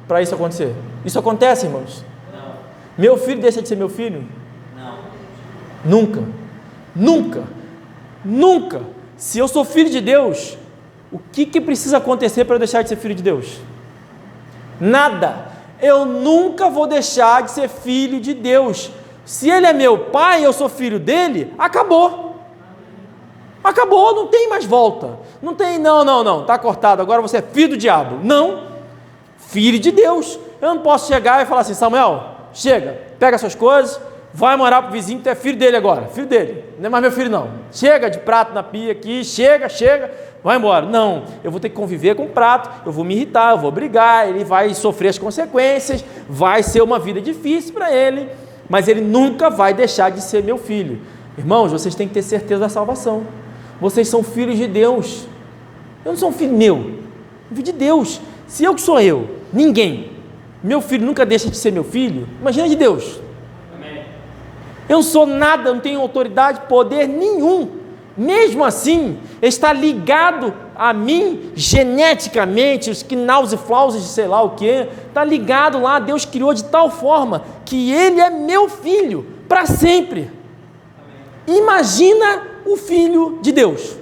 para isso acontecer? Isso acontece, irmãos? Não. Meu filho deixa de ser meu filho? Não. Nunca. Nunca. Nunca. Se eu sou filho de Deus, o que precisa acontecer para eu deixar de ser filho de Deus? Nada. Eu nunca vou deixar de ser filho de Deus. Se ele é meu pai e eu sou filho dele, acabou. Acabou, não tem mais volta. Não tem, não, está cortado, agora você é filho do diabo. Não, filho de Deus. Eu não posso chegar e falar assim: Samuel, chega, pega suas coisas, vai morar para o vizinho, tu é filho dele agora, filho dele, não é mais meu filho não. Chega de prato na pia aqui, chega, vai embora. Não, eu vou ter que conviver com o prato, eu vou me irritar, eu vou brigar, ele vai sofrer as consequências, vai ser uma vida difícil para ele, mas ele nunca vai deixar de ser meu filho. Irmãos, vocês têm que ter certeza da salvação. Vocês são filhos de Deus. Eu não sou um filho meu, um filho de Deus. Se eu que sou eu, ninguém, meu filho nunca deixa de ser meu filho, imagina de Deus. Amém. Eu não sou nada, não tenho autoridade, poder nenhum. Mesmo assim, está ligado a mim geneticamente, os knaus e flauses de sei lá o que, está ligado lá. Deus criou de tal forma que ele é meu filho para sempre. Amém. Imagina o filho de Deus.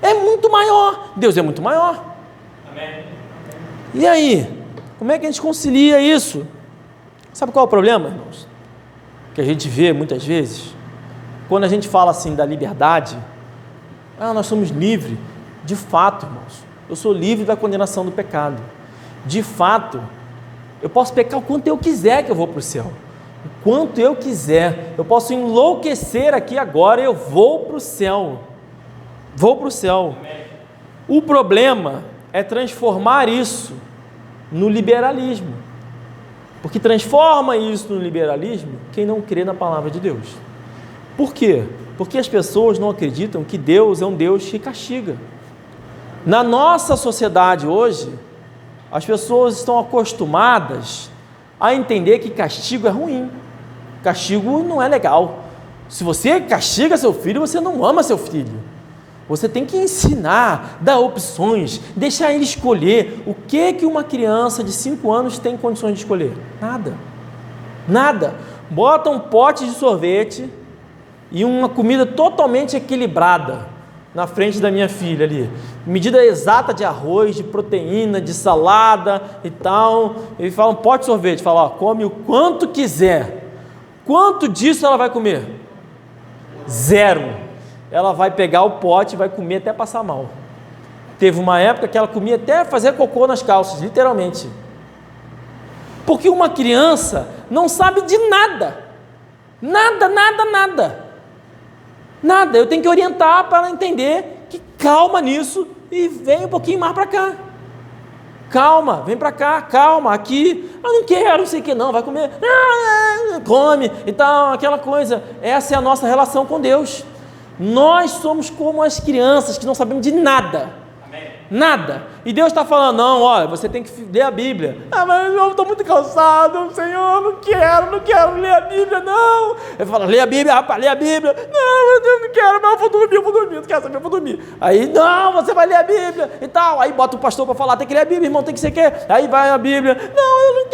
É muito maior. Deus é muito maior. Amém. E aí, como é que a gente concilia isso? Sabe qual é o problema, irmãos? Que a gente vê muitas vezes, quando a gente fala assim da liberdade, nós somos livres. De fato, irmãos, eu sou livre da condenação do pecado. De fato, eu posso pecar o quanto eu quiser que eu vou para o céu. O quanto eu quiser. Eu posso enlouquecer aqui agora, eu vou para o céu. Vou para o céu. O problema é transformar isso no liberalismo. Porque transforma isso no liberalismo quem não crê na palavra de Deus. Por quê? Porque as pessoas não acreditam que Deus é um Deus que castiga. Na nossa sociedade hoje, as pessoas estão acostumadas a entender que castigo é ruim. Castigo não é legal. Se você castiga seu filho, você não ama seu filho. Você tem que ensinar, dar opções, deixar ele escolher. O que uma criança de 5 anos tem condições de escolher? Nada. Nada. Bota um pote de sorvete e uma comida totalmente equilibrada na frente da minha filha ali. Medida exata de arroz, de proteína, de salada e tal. E fala um pote de sorvete. Fala, ó, come o quanto quiser. Quanto disso ela vai comer? 0. Ela vai pegar o pote e vai comer até passar mal. Teve uma época que ela comia até fazer cocô nas calças, literalmente. Porque uma criança não sabe de nada. Nada. Eu tenho que orientar para ela entender que calma nisso e vem um pouquinho mais para cá. Calma, vem para cá, calma, aqui. Eu não quero, não sei o que não, vai comer. Come e tal, aquela coisa. Essa é a nossa relação com Deus. Nós somos como as crianças que não sabemos de nada. Amém. Nada. E Deus está falando, não, olha, você tem que ler a Bíblia. Ah, mas eu estou muito cansado, Senhor, não quero ler a Bíblia, não. Ele fala, lê a Bíblia, rapaz, lê a Bíblia. Não, meu Deus, não quero, mas eu vou dormir, não quero saber, eu vou dormir. Aí, não, você vai ler a Bíblia e tal. Aí bota o pastor para falar, tem que ler a Bíblia, irmão, tem que ser que. Aí vai a Bíblia, não, eu não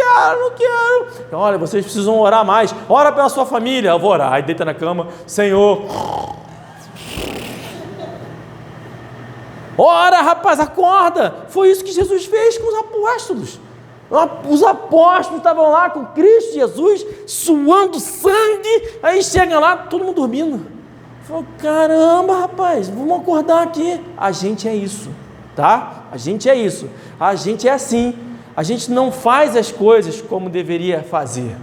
quero. Então, olha, vocês precisam orar mais. Ora pela sua família. Eu vou orar. Aí deita na cama, Senhor. Ora, rapaz, acorda. Foi isso que Jesus fez com os apóstolos. Os apóstolos estavam lá com Cristo Jesus, suando sangue. Aí chega lá, todo mundo dormindo. Falou, caramba, rapaz, vamos acordar aqui. A gente é isso, tá? A gente é isso. A gente é assim. A gente não faz as coisas como deveria fazer.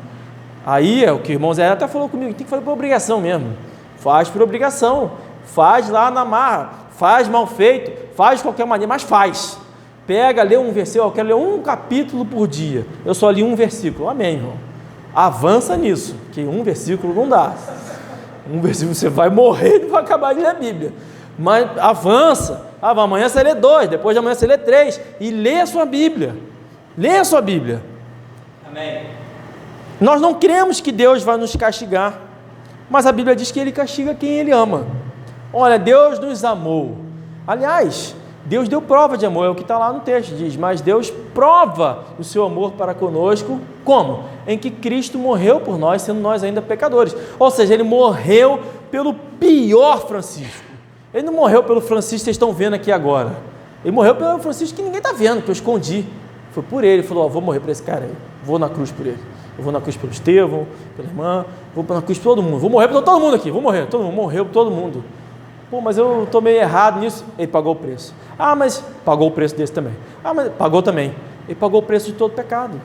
Aí é o que o irmão Zé até falou comigo, tem que fazer por obrigação mesmo. Faz por obrigação. Faz lá na marra. Faz mal feito, faz de qualquer maneira, mas faz. Pega, lê um versículo, eu quero ler um capítulo por dia. Eu só li um versículo, amém, irmão. Avança nisso, que um versículo não dá. Um versículo você vai morrer e não vai acabar de ler a Bíblia. Mas avança. Amanhã você lê 2, depois de amanhã você lê 3 e lê a sua Bíblia. Lê a sua Bíblia. Amém. Nós não cremos que Deus vai nos castigar, mas a Bíblia diz que Ele castiga quem Ele ama. Olha, Deus nos amou. Aliás, Deus deu prova de amor, é o que está lá no texto, diz, mas Deus prova o seu amor para conosco, como? Em que Cristo morreu por nós, sendo nós ainda pecadores. Ou seja, Ele morreu pelo pior Francisco. Ele não morreu pelo Francisco que vocês estão vendo aqui agora. Ele morreu pelo Francisco que ninguém está vendo, que eu escondi. Foi por ele, ele falou, vou morrer por esse cara aí, vou na cruz por ele. Eu vou na cruz pelo Estevão, pela irmã, vou na cruz por todo mundo, vou morrer por todo mundo aqui, vou morrer, todo mundo, morreu por todo mundo. Pô, mas eu estou meio errado nisso. Ele pagou o preço. Ah, mas pagou o preço desse também. Ah, mas pagou também. Ele pagou o preço de todo pecado.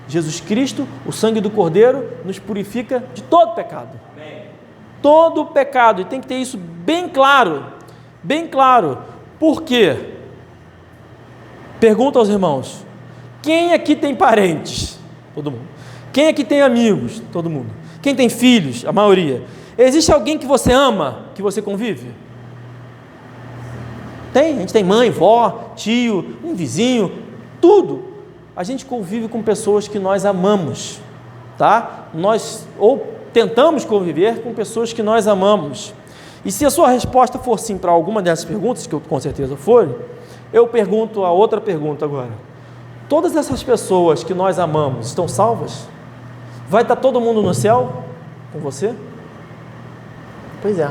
Jesus Cristo, o sangue do Cordeiro, nos purifica de todo pecado. Amém. Todo pecado. E tem que ter isso bem claro. Bem claro. Por quê? Pergunta aos irmãos. Quem aqui tem parentes? Todo mundo. Quem aqui tem amigos? Todo mundo. Quem tem filhos? A maioria. Existe alguém que você ama, que você convive? Tem, a gente tem mãe, vó, tio, um vizinho, tudo. A gente convive com pessoas que nós amamos, tá? Nós ou tentamos conviver com pessoas que nós amamos. E se a sua resposta for sim para alguma dessas perguntas, que eu com certeza for, eu pergunto a outra pergunta agora. Todas essas pessoas que nós amamos estão salvas? Vai estar todo mundo no céu com você? Pois é.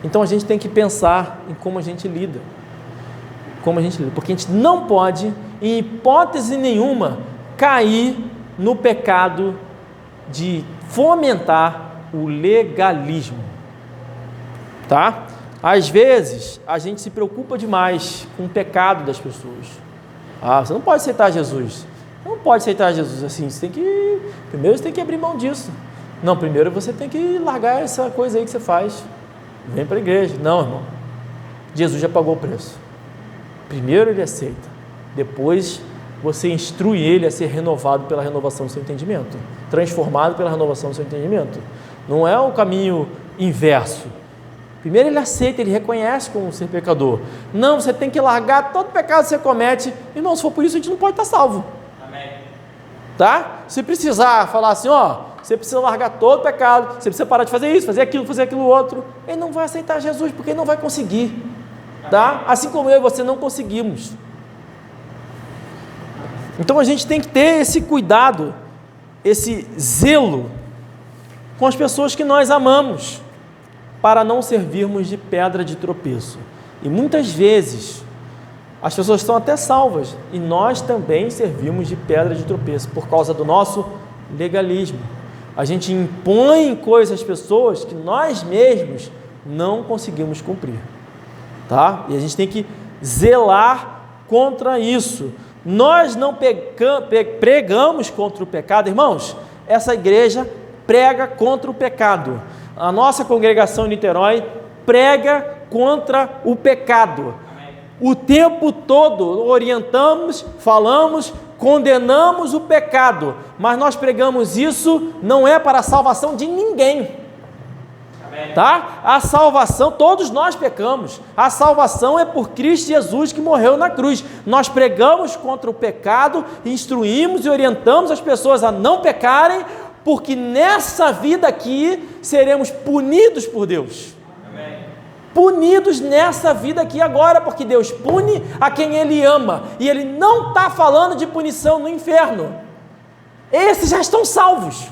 Então a gente tem que pensar em como a gente lida. Porque a gente não pode, em hipótese nenhuma, cair no pecado de fomentar o legalismo. Tá? Às vezes, a gente se preocupa demais com o pecado das pessoas. Ah, você não pode aceitar Jesus. Não pode aceitar Jesus assim. Primeiro você tem que abrir mão disso. Não, primeiro você tem que largar essa coisa aí que você faz. Vem para a igreja. Não, irmão. Jesus já pagou o preço. Primeiro ele aceita. Depois você instrui ele a ser renovado pela renovação do seu entendimento. Transformado pela renovação do seu entendimento. Não é o caminho inverso. Primeiro ele aceita, ele reconhece como ser pecador. Não, você tem que largar todo pecado que você comete. Irmão, se for por isso, a gente não pode estar salvo. Amém. Tá? Se precisar falar assim, ó, você precisa largar todo pecado, você precisa parar de fazer isso, fazer aquilo outro. Ele não vai aceitar Jesus, porque ele não vai conseguir. tá? Assim como eu e você não conseguimos. Então a gente tem que ter esse cuidado, esse zelo com as pessoas que nós amamos, para não servirmos de pedra de tropeço. E muitas vezes as pessoas estão até salvas e nós também servimos de pedra de tropeço por causa do nosso legalismo. A gente impõe coisas às pessoas que nós mesmos não conseguimos cumprir, tá? E a gente tem que zelar contra isso. Nós não pregamos contra o pecado, irmãos. Essa igreja prega contra o pecado. A nossa congregação em Niterói prega contra o pecado. O tempo todo orientamos, falamos, condenamos o pecado, mas nós pregamos isso não é para a salvação de ninguém, tá? A salvação, todos nós pecamos, a salvação é por Cristo Jesus que morreu na cruz. Nós pregamos contra o pecado, instruímos e orientamos as pessoas a não pecarem, porque nessa vida aqui seremos punidos por Deus. Punidos nessa vida aqui agora, porque Deus pune a quem Ele ama, e Ele não está falando de punição no inferno. Esses já estão salvos,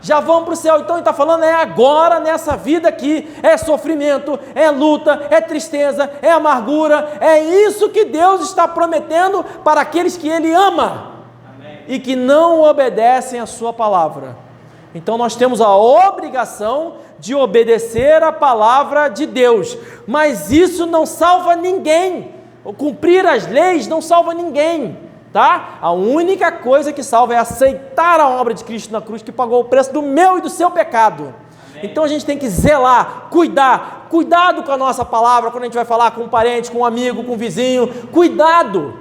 já vão para o céu. Então Ele está falando agora, nessa vida aqui, é sofrimento, é luta, é tristeza, é amargura, é isso que Deus está prometendo para aqueles que Ele ama. Amém. E que não obedecem a sua palavra. Então nós temos a obrigação de obedecer a palavra de Deus, mas isso não salva ninguém. Cumprir as leis não salva ninguém, tá? A única coisa que salva é aceitar a obra de Cristo na cruz, que pagou o preço do meu e do seu pecado. Amém. Então a gente tem que zelar, cuidado com a nossa palavra, quando a gente vai falar com um parente, com um amigo, com um vizinho, cuidado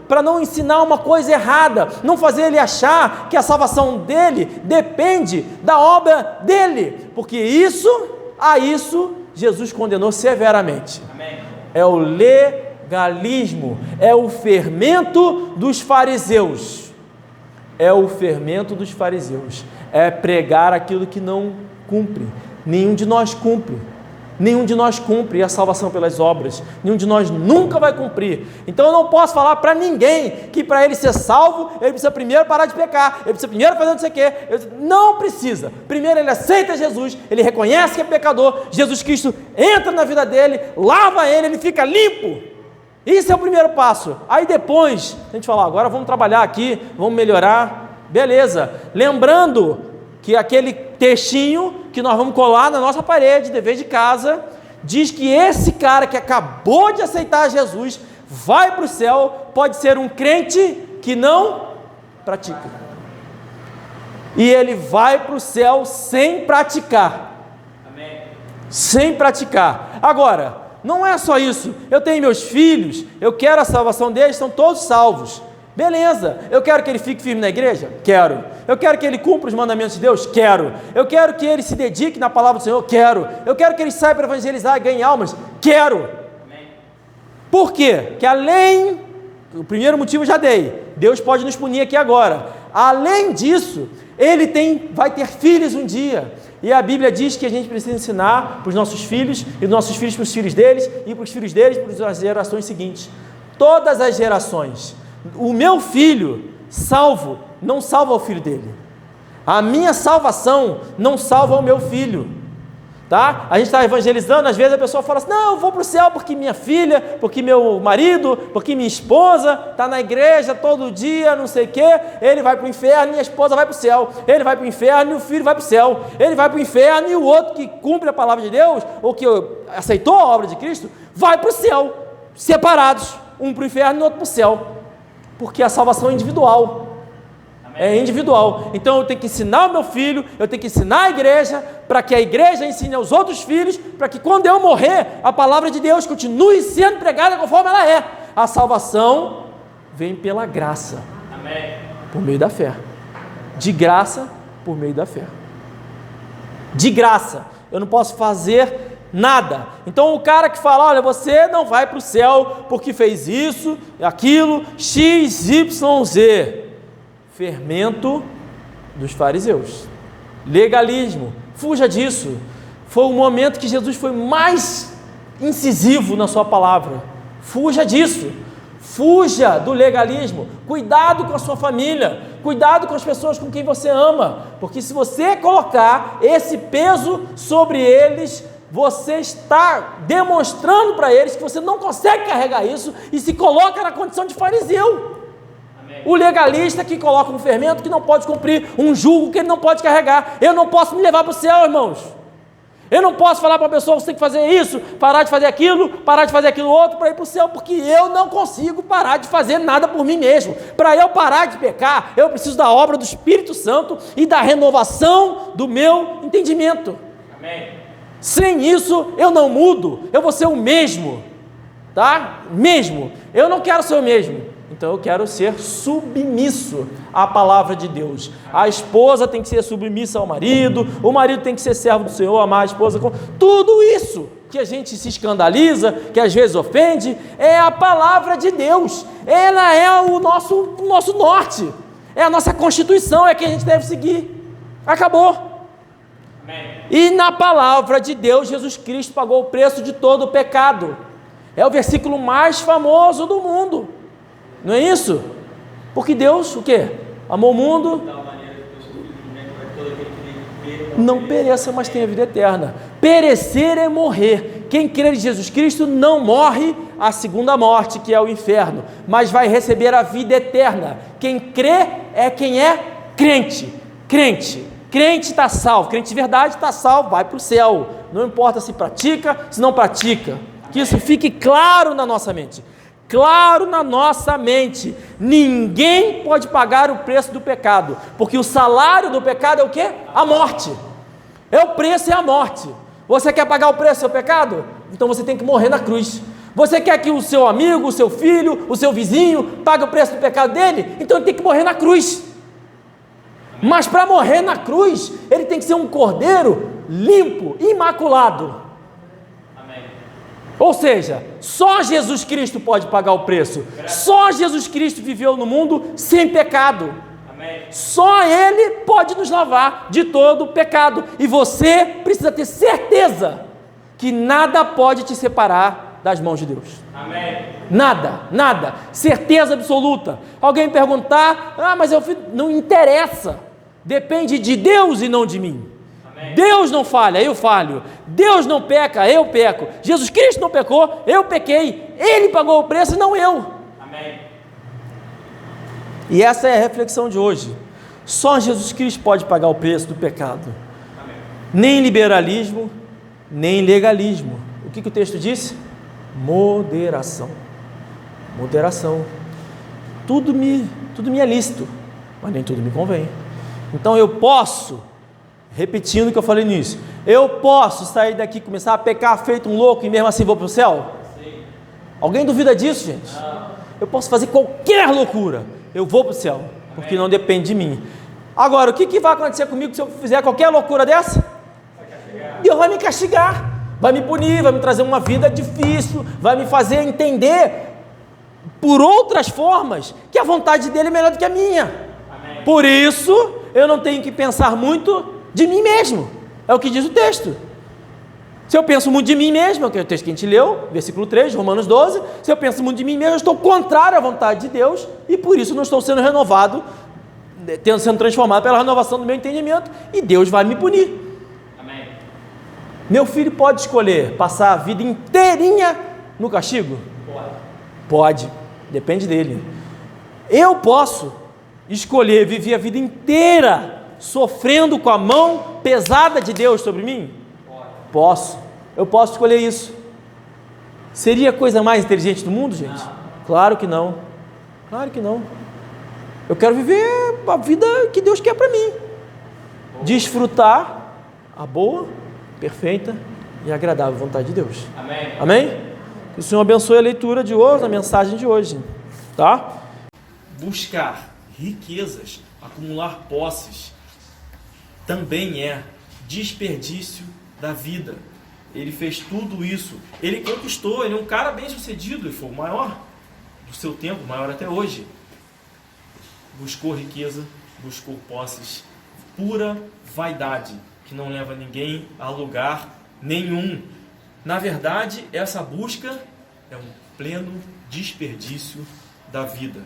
para não ensinar uma coisa errada, não fazer ele achar que a salvação dele depende da obra dele, porque a isso Jesus condenou severamente. Amém. É o legalismo, é o fermento dos fariseus, é pregar aquilo que não cumpre. Nenhum de nós cumpre a salvação pelas obras, nenhum de nós nunca vai cumprir. Então eu não posso falar para ninguém que para ele ser salvo, ele precisa primeiro parar de pecar, ele precisa primeiro fazer não sei o quê. Não precisa. Primeiro ele aceita Jesus, ele reconhece que é pecador, Jesus Cristo entra na vida dele, lava ele fica limpo. Isso é o primeiro passo. Aí depois a gente fala, agora vamos trabalhar aqui, vamos melhorar, beleza. Lembrando que aquele textinho que nós vamos colar na nossa parede, dever de casa, diz que esse cara que acabou de aceitar Jesus vai para o céu, pode ser um crente que não pratica. E ele vai para o céu sem praticar. Amém. Sem praticar. Agora, não é só isso. Eu tenho meus filhos, eu quero a salvação deles, estão todos salvos. Beleza, eu quero que ele fique firme na igreja? Quero. Eu quero que ele cumpra os mandamentos de Deus? Quero. Eu quero que ele se dedique na palavra do Senhor? Quero. Eu quero que ele saiba para evangelizar e ganhe almas? Quero. Amém. Por quê? Que além, o primeiro motivo eu já dei, Deus pode nos punir aqui agora. Além disso, ele vai ter filhos um dia, e a Bíblia diz que a gente precisa ensinar para os nossos filhos, e dos nossos filhos para os filhos deles, e para os filhos deles para as gerações seguintes. Todas as gerações. O meu filho salvo não salva o filho dele. A minha salvação não salva o meu filho, tá? A gente está evangelizando, às vezes a pessoa fala assim, não, eu vou para o céu porque minha filha, porque meu marido, porque minha esposa está na igreja todo dia, não sei o quê, ele vai para o inferno e a esposa vai para o céu, ele vai para o inferno e o filho vai para o céu, ele vai para o inferno e o outro que cumpre a palavra de Deus, ou que aceitou a obra de Cristo, vai para o céu, separados, um para o inferno e outro para o céu. Porque a salvação é individual. Amém. É individual. Então eu tenho que ensinar o meu filho, eu tenho que ensinar a igreja, para que a igreja ensine aos outros filhos, para que quando eu morrer, a palavra de Deus continue sendo pregada conforme ela é. A salvação vem pela graça. Amém. Por meio da fé. De graça, por meio da fé. De graça. Eu não posso fazer nada. Então o cara que fala, olha, você não vai para o céu porque fez isso, aquilo, x, y, z. Fermento dos fariseus. Legalismo. Fuja disso. Foi o momento que Jesus foi mais incisivo na sua palavra. Fuja disso. Fuja do legalismo. Cuidado com a sua família. Cuidado com as pessoas com quem você ama. Porque se você colocar esse peso sobre eles, você está demonstrando para eles que você não consegue carregar isso e se coloca na condição de fariseu. Amém. O legalista que coloca um fermento que não pode cumprir, um jugo que ele não pode carregar. Eu não posso me levar para o céu, irmãos. Eu não posso falar para a pessoa, você tem que fazer isso, parar de fazer aquilo outro para ir para o céu, porque eu não consigo parar de fazer nada por mim mesmo. Para eu parar de pecar, eu preciso da obra do Espírito Santo e da renovação do meu entendimento. Amém. Sem isso, eu não mudo, eu vou ser o mesmo, tá? Mesmo. Eu não quero ser o mesmo. Então eu quero ser submisso à palavra de Deus. A esposa tem que ser submissa ao marido, o marido tem que ser servo do Senhor, amar a esposa. Tudo isso que a gente se escandaliza, que às vezes ofende, é a palavra de Deus. Ela é o nosso norte, é a nossa constituição, é que a gente deve seguir. Acabou. Amém. E na palavra de Deus, Jesus Cristo pagou o preço de todo o pecado. É o versículo mais famoso do mundo. Não é isso? Porque Deus, o quê? Amou o mundo, não pereça, mas tenha vida eterna. Perecer é morrer. Quem crê em Jesus Cristo não morre a segunda morte, que é o inferno, mas vai receber a vida eterna. Quem crê é quem é crente. Crente está salvo, crente de verdade está salvo, vai para o céu. Não importa se pratica, se não pratica. Que isso fique claro na nossa mente. Claro na nossa mente, ninguém pode pagar o preço do pecado, porque o salário do pecado é o quê? A morte. O preço é a morte. Você quer pagar o preço do seu pecado? Então você tem que morrer na cruz. Você quer que o seu amigo, o seu filho, o seu vizinho pague o preço do pecado dele? Então ele tem que morrer na cruz. Mas para morrer na cruz, ele tem que ser um cordeiro limpo, imaculado. Ou seja, só Jesus Cristo pode pagar o preço. Só Jesus Cristo viveu no mundo sem pecado. Amém. Só Ele pode nos lavar de todo o pecado. E você precisa ter certeza que nada pode te separar das mãos de Deus. Amém. Nada. Certeza absoluta. Alguém perguntar, mas não interessa. Depende de Deus e não de mim. Deus não falha, eu falho. Deus não peca, eu peco. Jesus Cristo não pecou, eu pequei. Ele pagou o preço, não eu. Amém. E essa é a reflexão de hoje. Só Jesus Cristo pode pagar o preço do pecado. Amém. Nem liberalismo, nem legalismo. O que o texto disse? Moderação. Tudo me é lícito, mas nem tudo me convém. Então eu posso, repetindo o que eu falei nisso, eu posso sair daqui e começar a pecar feito um louco e mesmo assim vou para o céu? Sim. Alguém duvida disso, gente? Não. Eu posso fazer qualquer loucura, eu vou para o céu, porque não depende de mim. Agora, o que vai acontecer comigo se eu fizer qualquer loucura dessa? Deus vai me castigar, vai me punir, vai me trazer uma vida difícil, vai me fazer entender por outras formas que a vontade dele é melhor do que a minha. Amém. Por isso, eu não tenho que pensar muito de mim mesmo, é o que diz o texto. Se eu penso muito de mim mesmo, que é o texto que a gente leu, versículo 3, Romanos 12, se eu penso muito de mim mesmo, eu estou contrário à vontade de Deus, e por isso não estou sendo renovado, sendo transformado pela renovação do meu entendimento, e Deus vai me punir. Amém. Meu filho pode escolher passar a vida inteirinha no castigo? Pode, depende dele. Eu posso escolher viver a vida inteira sofrendo com a mão pesada de Deus sobre mim? Posso, eu posso escolher isso. Seria a coisa mais inteligente do mundo, gente? Não. Claro que não. Claro que não. Eu quero viver a vida que Deus quer para mim. Desfrutar a boa, perfeita e agradável vontade de Deus. Amém. Amém? Que o Senhor abençoe a leitura de hoje, a mensagem de hoje, tá? Buscar riquezas, acumular posses, também é desperdício da vida. Ele fez tudo isso, ele conquistou, ele é um cara bem sucedido, ele foi o maior do seu tempo, maior até hoje. Buscou riqueza, buscou posses, pura vaidade, que não leva ninguém a lugar nenhum. Na verdade, essa busca é um pleno desperdício da vida.